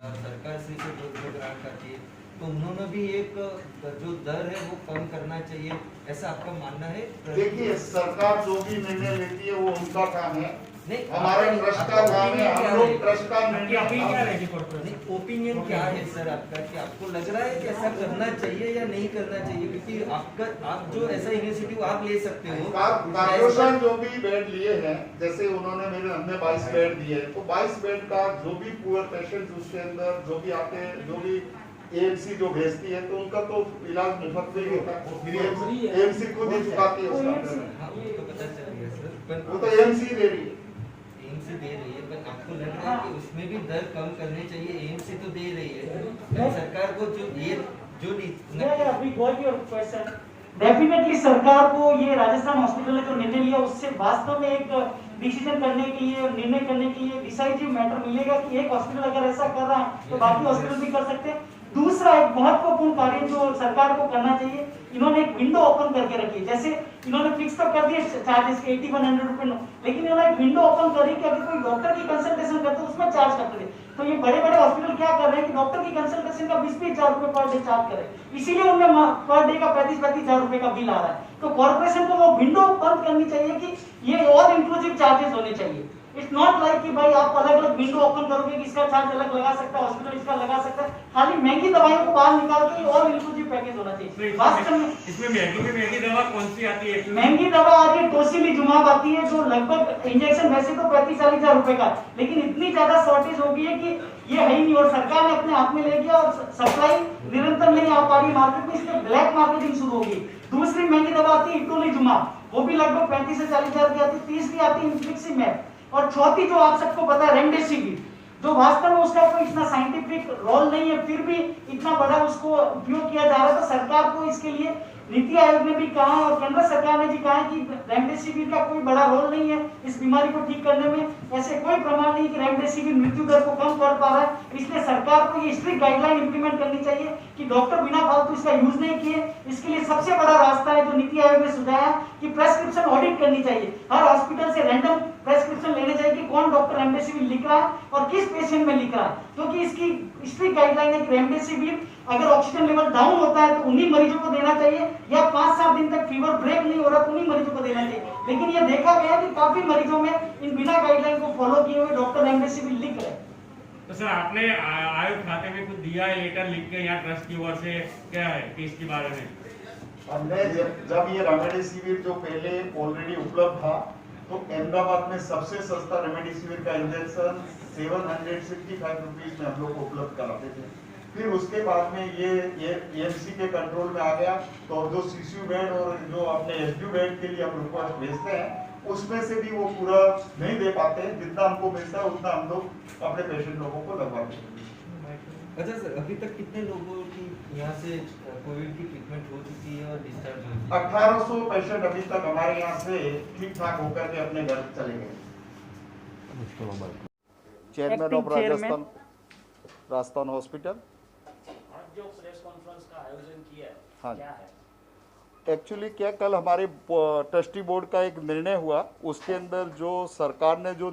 सरकार से जो ग्रांट आती है तो उन्होंने भी एक जो दर है वो कम करना चाहिए, ऐसा आपका मानना है? देखिए, सरकार जो भी निर्णय लेती है वो उनका काम है, नहीं, हमारा ट्रस्ट का काम है। हम लोग ट्रस्ट का निर्णय, ओपिनियन क्या है सर आपका, कि आपको लग रहा है कि ऐसा करना चाहिए या नहीं करना चाहिए? क्योंकि आप जो ऐसा इनिशिएटिव आप ले सकते हो, कॉर्पोरेशन जो भी बेड लिए हैं, जैसे उन्होंने हमने 22 बेड दिए, तो 22 बेड का जो भी पुअर पेशेंट उसके अंदर जो भी आते हैं, जो भी एएमसी जो भेजती है, तो उनका तो इलाज मुफ्त में ही होता है। एएमसी खुद ही चुकाती है उसका। हाँ, वो तो पता चल गया सर, वो तो एएमसी दे रही है। एएमसी दे रही है, पर आपको लग रहा है कि उसमें भी दर कम करनी चाहिए? एएमसी तो दे रही है, सरकार को जो ये जो डेफिनेटली सरकार को ये राजस्थान हॉस्पिटल ने जो निर्णय लिया उससे वास्तव में एक डिसीजन करने के लिए, निर्णय करने के लिए डिसाइसिव मैटर मिलेगा कि एक हॉस्पिटल अगर ऐसा कर रहा है तो बाकी हॉस्पिटल भी कर सकते हैं। दूसरा एक महत्वपूर्ण कार्य जो सरकार को करना चाहिए, इन्होंने एक विंडो ओपन करके रखी है। जैसे इन्होंने फिक्स तो कर दिए चार्जेस के 8100 रुपए, लेकिन इन्होंने एक विंडो ओपन करी कि अगर कोई डॉक्टर की कंसल्टेशन करते हैं उसमें चार्ज करते थे। तो ये बड़े बड़े हॉस्पिटल क्या कर रहे हैं कि डॉक्टर की कंसल्टेशन का 20-20 हजार रुपए पर डे चार्ज करें, इसीलिए उनमें पर डे का 35-35 हजार रुपए का बिल आ रहा है। तो कॉर्पोरेशन को वो विंडो बंद करनी चाहिए कि ये और इंक्लूसिव चार्जेस होने चाहिए। इट्स नॉट लाइक कि भाई आप अलग अलग विंडो ओपन करोगे कि इसका चार्ज अलग लगा सकता है, हॉस्पिटल इसका लगा सकता है। खाली महंगी दवाइयों को बाहर निकाल के और इंक्लूसिव पैकेज होना चाहिए। वास्तव में इसमें महंगी दवा कौन सी आती है? महंगी दवा आती है टोसिलीजुमाब आती है, जो लगभग इंजेक्शन वैसे तो 35-40 हजार रुपए का, लेकिन इतनी ज्यादा शॉर्टेज हो गई है कि ये है ही नहीं, और सरकार ने अपने हाथ में ले लिया और सप्लाई निरंतर नहीं आ पा रही मार्केट में, इसलिए ब्लैक मार्केटिंग शुरू होगी। दूसरी महंगी दवा आती है इटोलिजुमाब, वो भी लगभग 35 से 40 हजार की आती है। तीसरी आती है इन्फ्लिक्सिमैब, और चौथी जो आप सबको पता है रेमडेसिविर, जो वास्तव में उसका कोई इतना साइंटिफिक रोल नहीं है, फिर भी इतना बड़ा उसको उपयोग किया जा रहा है। तो सरकार को इसके लिए नीति आयोग ने भी कहा है और केंद्र सरकार ने भी कहा है कि रेमडेसिविर का कोई बड़ा रोल नहीं है इस बीमारी को ठीक करने में। ऐसे कोई प्रमाण नहीं कि रेमडेसिविर मृत्यु दर को कम कर पा रहा है। इसलिए सरकार को ये स्ट्रिक्ट गाइडलाइन इंप्लीमेंट करनी चाहिए कि डॉक्टर बिना फालतू इसका यूज नहीं किए। इसके लिए सबसे बड़ा रास्ता है जो नीति आयोग ने सुझाया कि प्रेस्क्रिप्शन ऑडिट करनी चाहिए। हर हॉस्पिटल से रैंडम प्रेस्क्रिप्शन लेने चाहिए कि कौन डॉक्टर रेमडेसिविर लिख रहा है और किस पेशेंट में लिख रहा है, क्योंकि इसकी स्ट्रिक्ट गाइडलाइन है कि रेमडेसिविर अगर ऑक्सीजन लेवल डाउन होता है तो उन्हीं मरीजों को देना चाहिए, या 5-7 दिन तक फीवर ब्रेक नहीं हो रहा तो उन्हीं मरीजों को देना चाहिए। लेकिन ये देखा गया कि काफी मरीजों में इन बिना गाइडलाइन को फॉलो किए हुए डॉक्टर रेमडेसिविर लिख रहे हैं। तो सर आपने आयोग खाते में कुछ दिया है लेटर लिख के यहाँ ट्रस्ट की ओर से, क्या है कि इसके बारे में? हमने जब ये रेमडेसिविर जो पहले ऑलरेडी उपलब्ध था, तो अहमदाबाद में सबसे सस्ता रेमडेसिविर का इंजेक्शन 765 रुपीज में हम लोग को उपलब्ध कराते थे। फिर उसके बाद में ये एएमसी के कंट्रोल में आ गया, तो जो सीसीयू बेड और जो अपने एसडीयू बेड के लिए हम रिक्वेस्ट भेजते हैं, उसमें से भी वो पूरा नहीं दे पाते हैं। जितना हमको मिलता है उतना हम लोग अपने पेशेंट लोगों को लगवाते हैं। अच्छा सर, अभी तक कितने लोगों की यहाँ से कोविड की ट्रीटमेंट हो चुकी है और डिस्चार्ज हो चुकी है? 1800 पेशेंट अभी तक हमारे यहाँ से ठीक ठाक होकर के अपने घर चले गए। Chairman of Rajasthan hospital. जो प्रेस कॉन्फ्रेंस का आयोजन किया है, हाँ, क्या है? एक्चुअली क्या, कल हमारे ट्रस्टी बोर्ड का एक निर्णय हुआ, उसके अंदर जो सरकार ने जो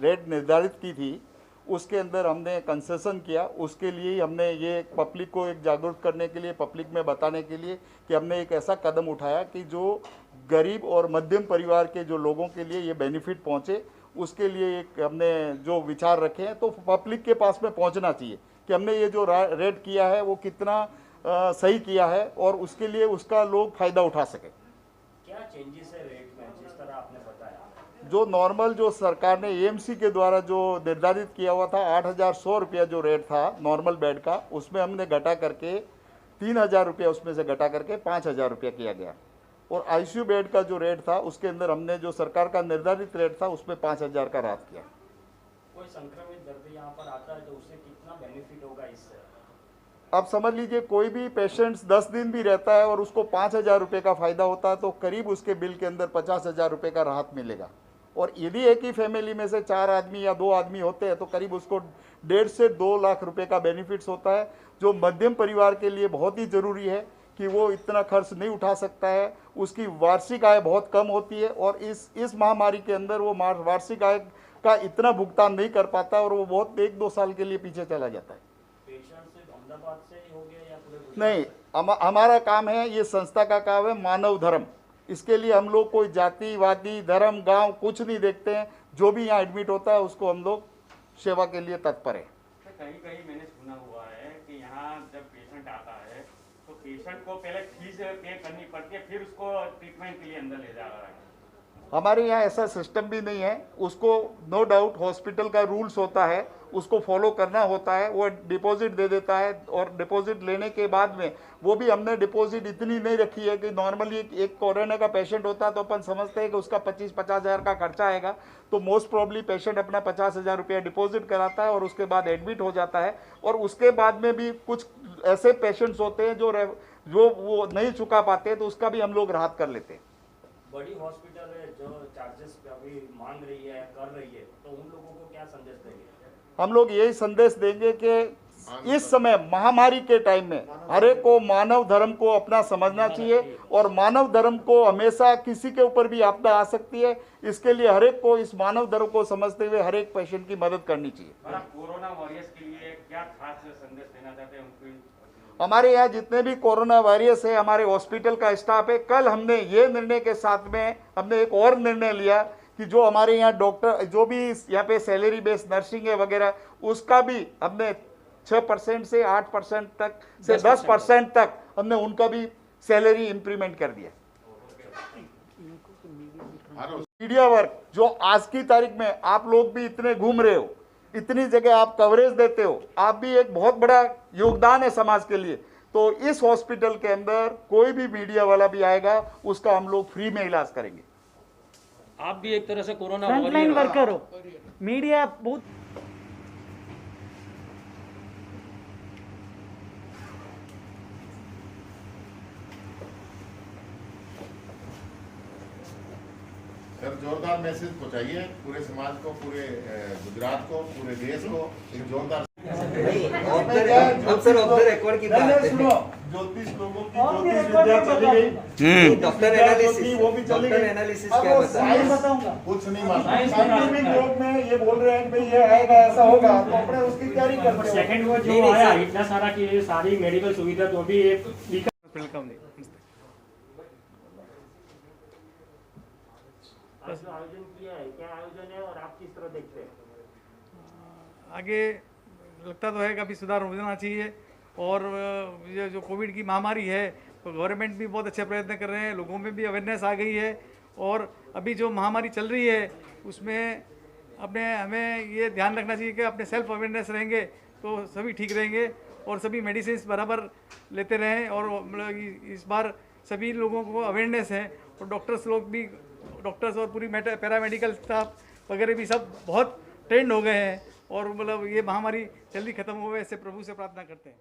रेट निर्धारित की थी उसके अंदर हमने कंसेशन किया। उसके लिए ही हमने ये पब्लिक को एक जागरूक करने के लिए, पब्लिक में बताने के लिए कि हमने एक ऐसा कदम उठाया कि जो गरीब और मध्यम परिवार के जो लोगों के लिए ये बेनिफिट पहुँचे, उसके लिए एक हमने जो विचार रखे हैं, तो पब्लिक के पास में पहुँचना चाहिए कि हमने ये जो रेट किया है वो कितना सही किया है और उसके लिए उसका लोग फायदा उठा सके। क्या चेंजेस है रेट में, जिस तरह आपने बताया? जो नॉर्मल जो सरकार ने एएमसी के द्वारा जो निर्धारित किया हुआ था 8100 रुपया जो रेट था नॉर्मल बेड का, उसमें हमने घटा करके 3000 रुपया उसमें से घटा करके 5000 रुपया किया गया। और आईसीयू बेड का जो रेट था उसके अंदर हमने जो सरकार का निर्धारित रेट था उसमें 5000 का राहत किया। कोई संक्रमित दर्दी यहाँ पर आता है तो उसे कितना बेनिफिट होगा इससे? अब समझ लीजिए कोई भी पेशेंट्स 10 दिन भी रहता है और उसको 5000 रुपये का फायदा होता है, तो करीब उसके बिल के अंदर 50,000 रुपये का राहत मिलेगा। और यदि एक ही फैमिली में से 4 आदमी या 2 आदमी होते हैं तो करीब उसको 1.5 से 2 लाख रुपए का बेनिफिट्स होता है, जो मध्यम परिवार के लिए बहुत ही ज़रूरी है कि वो इतना खर्च नहीं उठा सकता है, उसकी वार्षिक आय बहुत कम होती है और इस महामारी के अंदर वो वार्षिक आय का इतना भुगतान नहीं कर पाता और वो बहुत 1-2 साल के लिए पीछे चला जाता है। पेशेंट सिर्फ अहमदाबाद से ही हो गया या पूरे गुजरात? नहीं, हमारा काम है, ये संस्था का काम है मानव धर्म। इसके लिए हम लोग कोई जातिवादी धर्म गांव कुछ नहीं देखते हैं। जो भी यहाँ एडमिट होता है उसको हम लोग सेवा के लिए तत्पर है। कहीं कहीं मैंने सुना हुआ है कि यहाँ जब पेशेंट आता है तो पेशेंट को पहले फीस पे करनी पड़ती है, फिर उसको ट्रीटमेंट के लिए अंदर ले जा रहा है। हमारे यहाँ ऐसा सिस्टम भी नहीं है। उसको नो डाउट हॉस्पिटल का रूल्स होता है, उसको फॉलो करना होता है। वो डिपॉजिट दे देता है और डिपॉजिट लेने के बाद में वो भी हमने डिपॉजिट इतनी नहीं रखी है कि नॉर्मली एक कोरोना का पेशेंट होता है तो अपन समझते हैं कि उसका 25-50 हज़ार का खर्चा आएगा। तो मोस्ट प्रॉब्ली पेशेंट अपना 50 हज़ार रुपया डिपॉजिट कराता है और उसके बाद एडमिट हो जाता है। और उसके बाद में भी कुछ ऐसे पेशेंट्स होते हैं जो वो नहीं चुका पाते, तो उसका भी हम लोग राहत कर लेते हैं। बड़ी हॉस्पिटल है जो चार्जेस अभी मांग रही है कर रही है, तो उन लोगों को क्या संदेश देंगे? हम लोग यही संदेश देंगे कि इस समय महामारी के टाइम में हर एक को मानव धर्म को अपना समझना चाहिए और मानव धर्म को हमेशा किसी के ऊपर भी आपदा आ सकती है। इसके लिए हर एक को इस मानव धर्म को समझते हुए हर एक पेशेंट की मदद करनी चाहिए। कोरोना वॉरियर्स के लिए क्या खास संदेश देना चाहते हैं उनको? हमारे यहाँ जितने भी कोरोना वॉरियर्स है, हमारे हॉस्पिटल का स्टाफ है, कल हमने ये निर्णय के साथ में हमने एक और निर्णय लिया कि जो हमारे यहाँ डॉक्टर जो भी यहाँ पे सैलरी बेस्ड नर्सिंग है वगैरह, उसका भी हमने 6% से 8% तक से 10% तक हमने उनका भी सैलरी इंक्रीमेंट कर दिया। मीडिया वर्क जो आज की तारीख में आप लोग भी इतने घूम रहे हो, इतनी जगह आप कवरेज देते हो, आप भी एक बहुत बड़ा योगदान है समाज के लिए। तो इस हॉस्पिटल के अंदर कोई भी मीडिया वाला भी आएगा उसका हम लोग फ्री में इलाज करेंगे। आप भी एक तरह से कोरोना फ्रंटलाइन वर्कर हो, मीडिया बहुत सर जोरदार मैसेज पहुंचाइए पूरे समाज को, पूरे गुजरात को, पूरे देश को एक जोरदार। ऑब्जर्व रिकॉर्ड की बात है। ज्योतिष लोगों की ज्योतिष विद्या चली गई, डॉक्टर एनालिसिस वो भी चली गई। एनालिसिस क्या बताएं? बताऊंगा। कुछ नहीं मालूम। साइंटिफिक लोग में ये बोल रहे हैं कि भाई ये आएगा ऐसा होगा, तो अपने उसकी तैयारी करते हो। सेकंड वो नहीं, जो आया सर। इतना सारा कि ये सारी मेडिकल सुविधा जो भी एक आज जो आयोजन किया है, क्या आयोजन है और आप किस तरह देखते हैं? आगे लगता तो है कि अभी सुधार हो जाना चाहिए और ये जो कोविड की महामारी है तो गवर्नमेंट भी बहुत अच्छे प्रयत्न कर रहे हैं, लोगों में भी अवेयरनेस आ गई है। और अभी जो महामारी चल रही है उसमें हमें ये ध्यान रखना चाहिए कि अपने सेल्फ अवेयरनेस रहेंगे तो सभी ठीक रहेंगे और सभी मेडिसिन बराबर लेते रहें। और मतलब इस बार सभी लोगों को अवेयरनेस है और डॉक्टर्स और पूरी पैरामेडिकल स्टाफ वगैरह भी सब बहुत ट्रेंड हो गए हैं और मतलब ये महामारी जल्दी खत्म हो, ऐसे प्रभु से प्रार्थना करते हैं।